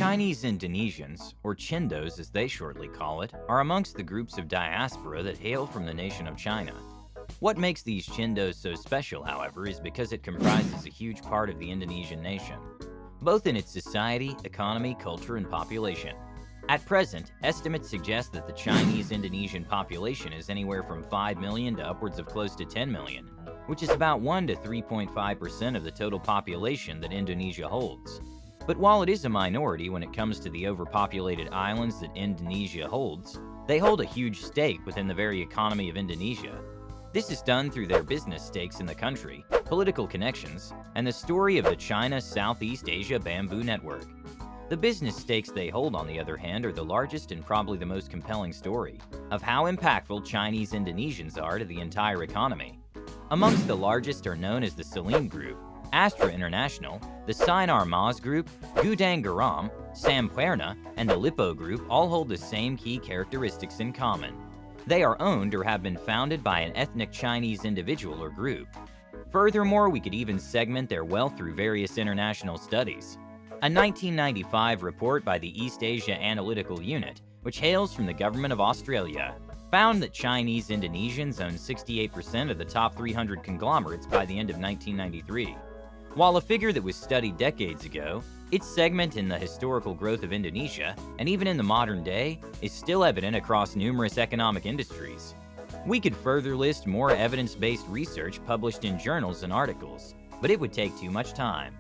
Chinese-Indonesians, or Chindos as they shortly call it, are amongst the groups of diaspora that hail from the nation of China. What makes these Chindos so special, however, is because it comprises a huge part of the Indonesian nation, both in its society, economy, culture, and population. At present, estimates suggest that the Chinese-Indonesian population is anywhere from 5 million to upwards of close to 10 million, which is about 1 to 3.5% of the total population that Indonesia holds. But while it is a minority when it comes to the overpopulated islands that Indonesia holds, they hold a huge stake within the very economy of Indonesia. This is done through their business stakes in the country, political connections, and the story of the China Southeast Asia Bamboo Network. The business stakes they hold, on the other hand, are the largest and probably the most compelling story of how impactful Chinese-Indonesians are to the entire economy. Amongst the largest are known as the Salim Group, Astra International, the Sinar Mas Group, Gudang Garam, Sampuerna, and the Lippo Group all hold the same key characteristics in common. They are owned or have been founded by an ethnic Chinese individual or group. Furthermore, we could even segment their wealth through various international studies. A 1995 report by the East Asia Analytical Unit, which hails from the government of Australia, found that Chinese-Indonesians own 68% of the top 300 conglomerates by the end of 1993. While a figure that was studied decades ago, its segment in the historical growth of Indonesia, and even in the modern day, is still evident across numerous economic industries. We could further list more evidence-based research published in journals and articles, but it would take too much time.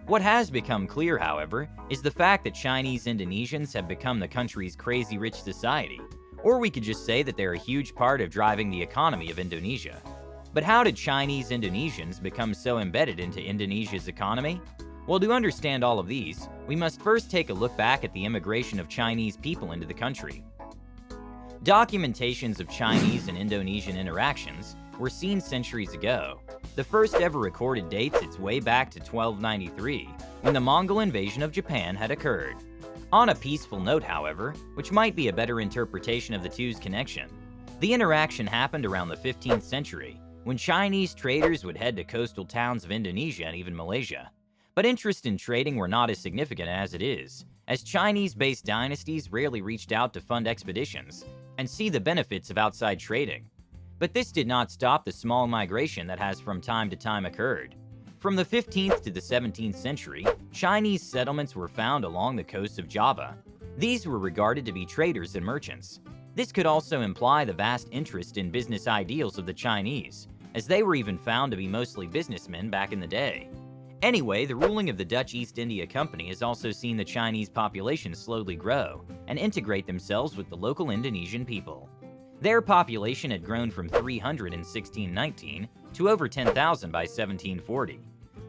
What has become clear, however, is the fact that Chinese-Indonesians have become the country's crazy rich society, or we could just say that they're a huge part of driving the economy of Indonesia. But how did Chinese-Indonesians become so embedded into Indonesia's economy? Well, to understand all of these, we must first take a look back at the immigration of Chinese people into the country. Documentations of Chinese and Indonesian interactions were seen centuries ago. The first ever recorded dates its way back to 1293, when the Mongol invasion of Japan had occurred. On a peaceful note, however, which might be a better interpretation of the two's connection, the interaction happened around the 15th century, when Chinese traders would head to coastal towns of Indonesia and even Malaysia. But interest in trading were not as significant as it is, as Chinese-based dynasties rarely reached out to fund expeditions and see the benefits of outside trading. But this did not stop the small migration that has from time to time occurred. From the 15th to the 17th century, Chinese settlements were found along the coast of Java. These were regarded to be traders and merchants. This could also imply the vast interest in business ideals of the Chinese, as they were even found to be mostly businessmen back in the day. Anyway, the ruling of the Dutch East India Company has also seen the Chinese population slowly grow and integrate themselves with the local Indonesian people. Their population had grown from 300 in 1619 to over 10,000 by 1740.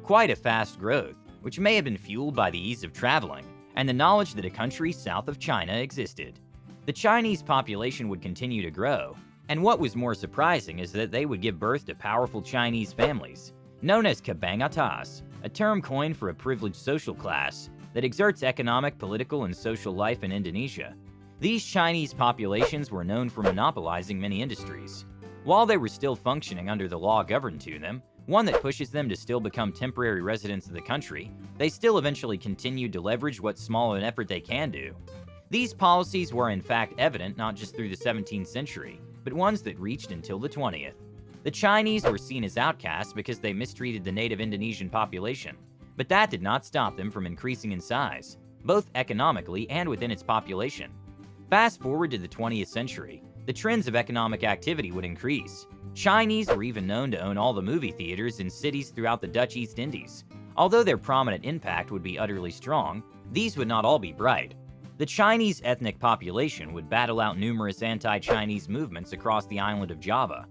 Quite a fast growth, which may have been fueled by the ease of traveling and the knowledge that a country south of China existed. The Chinese population would continue to grow, and what was more surprising is that they would give birth to powerful Chinese families, known as kabang atas, a term coined for a privileged social class that exerts economic, political, and social life in Indonesia. These Chinese populations were known for monopolizing many industries. While they were still functioning under the law governed to them, one that pushes them to still become temporary residents of the country, they still eventually continued to leverage what small an effort they can do. These policies were in fact evident not just through the 17th century, but ones that reached until the 20th. The Chinese were seen as outcasts because they mistreated the native Indonesian population, but that did not stop them from increasing in size, both economically and within its population. Fast forward to the 20th century, the trends of economic activity would increase. Chinese were even known to own all the movie theaters in cities throughout the Dutch East Indies. Although their prominent impact would be utterly strong, these would not all be bright. The Chinese ethnic population would battle out numerous anti-Chinese movements across the island of Java.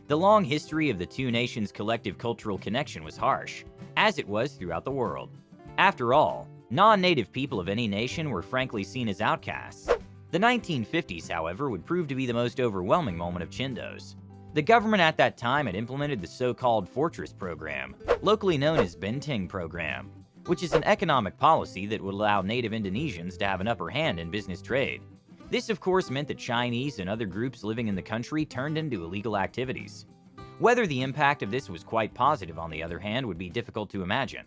The long history of the two nations' collective cultural connection was harsh, as it was throughout the world. After all, non-native people of any nation were frankly seen as outcasts. The 1950s, however, would prove to be the most overwhelming moment of Chindos. The government at that time had implemented the so-called Fortress Program, locally known as Benteng Program, which is an economic policy that would allow native Indonesians to have an upper hand in business trade. This, of course, meant that Chinese and other groups living in the country turned into illegal activities. Whether the impact of this was quite positive, on the other hand, would be difficult to imagine.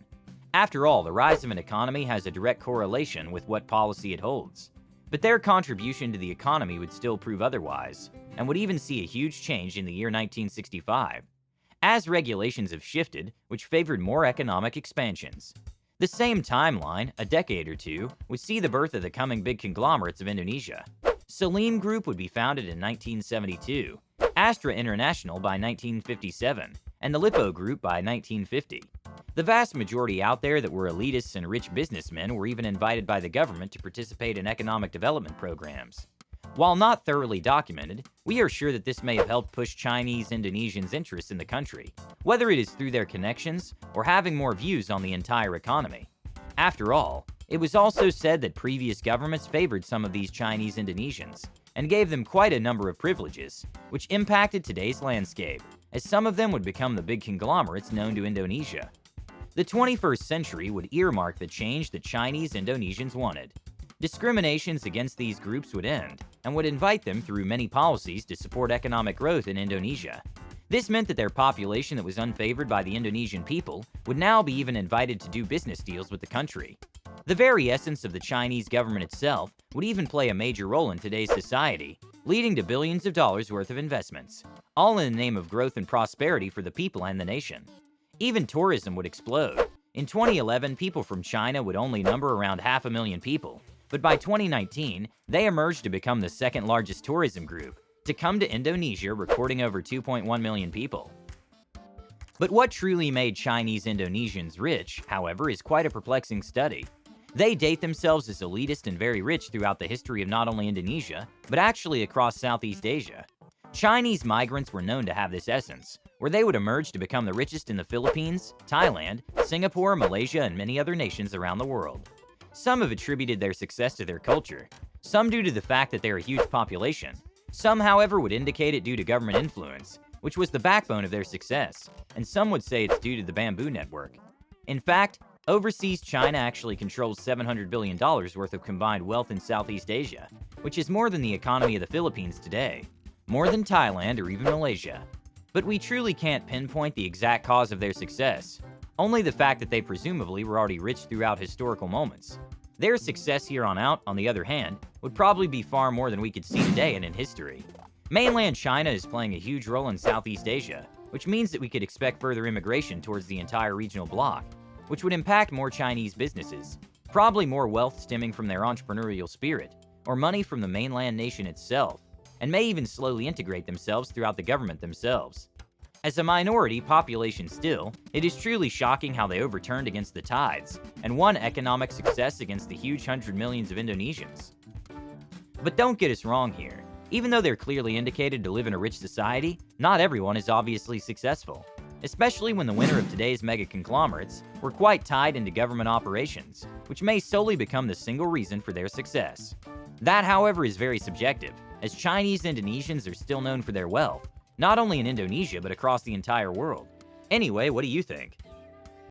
After all, the rise of an economy has a direct correlation with what policy it holds. But their contribution to the economy would still prove otherwise, and would even see a huge change in the year 1965, as regulations have shifted, which favored more economic expansions. The same timeline, a decade or two, would see the birth of the coming big conglomerates of Indonesia. Salim Group would be founded in 1972, Astra International by 1957, and the Lippo Group by 1950. The vast majority out there that were elitists and rich businessmen were even invited by the government to participate in economic development programs. While not thoroughly documented, we are sure that this may have helped push Chinese-Indonesians' interests in the country, whether it is through their connections or having more views on the entire economy. After all, it was also said that previous governments favored some of these Chinese-Indonesians and gave them quite a number of privileges, which impacted today's landscape, as some of them would become the big conglomerates known to Indonesia. The 21st century would earmark the change that Chinese-Indonesians wanted. Discriminations against these groups would end, and would invite them through many policies to support economic growth in Indonesia. This meant that their population that was unfavored by the Indonesian people would now be even invited to do business deals with the country. The very essence of the Chinese government itself would even play a major role in today's society, leading to billions of dollars worth of investments, all in the name of growth and prosperity for the people and the nation. Even tourism would explode. In 2011, people from China would only number around 500,000 people, but by 2019, they emerged to become the second largest tourism group to come to Indonesia, recording over 2.1 million people. But what truly made Chinese-Indonesians rich, however, is quite a perplexing study. They date themselves as elitist and very rich throughout the history of not only Indonesia, but actually across Southeast Asia. Chinese migrants were known to have this essence, where they would emerge to become the richest in the Philippines, Thailand, Singapore, Malaysia, and many other nations around the world. Some have attributed their success to their culture, some due to the fact that they're a huge population. Some, however, would indicate it due to government influence, which was the backbone of their success, and some would say it's due to the bamboo network. In fact, overseas China actually controls $700 billion worth of combined wealth in Southeast Asia, which is more than the economy of the Philippines today, more than Thailand or even Malaysia. But we truly can't pinpoint the exact cause of their success, only the fact that they presumably were already rich throughout historical moments. Their success here on out, on the other hand, would probably be far more than we could see today and in history. Mainland China is playing a huge role in Southeast Asia, which means that we could expect further immigration towards the entire regional bloc, which would impact more Chinese businesses, probably more wealth stemming from their entrepreneurial spirit, or money from the mainland nation itself, and may even slowly integrate themselves throughout the government themselves. As a minority population still, it is truly shocking how they overturned against the tides and won economic success against the huge hundred millions of Indonesians. But don't get us wrong here. Even though they're clearly indicated to live in a rich society, not everyone is obviously successful, especially when the winner of today's mega conglomerates were quite tied into government operations, which may solely become the single reason for their success. That, however, is very subjective, as Chinese-Indonesians are still known for their wealth, not only in Indonesia but across the entire world. Anyway, what do you think?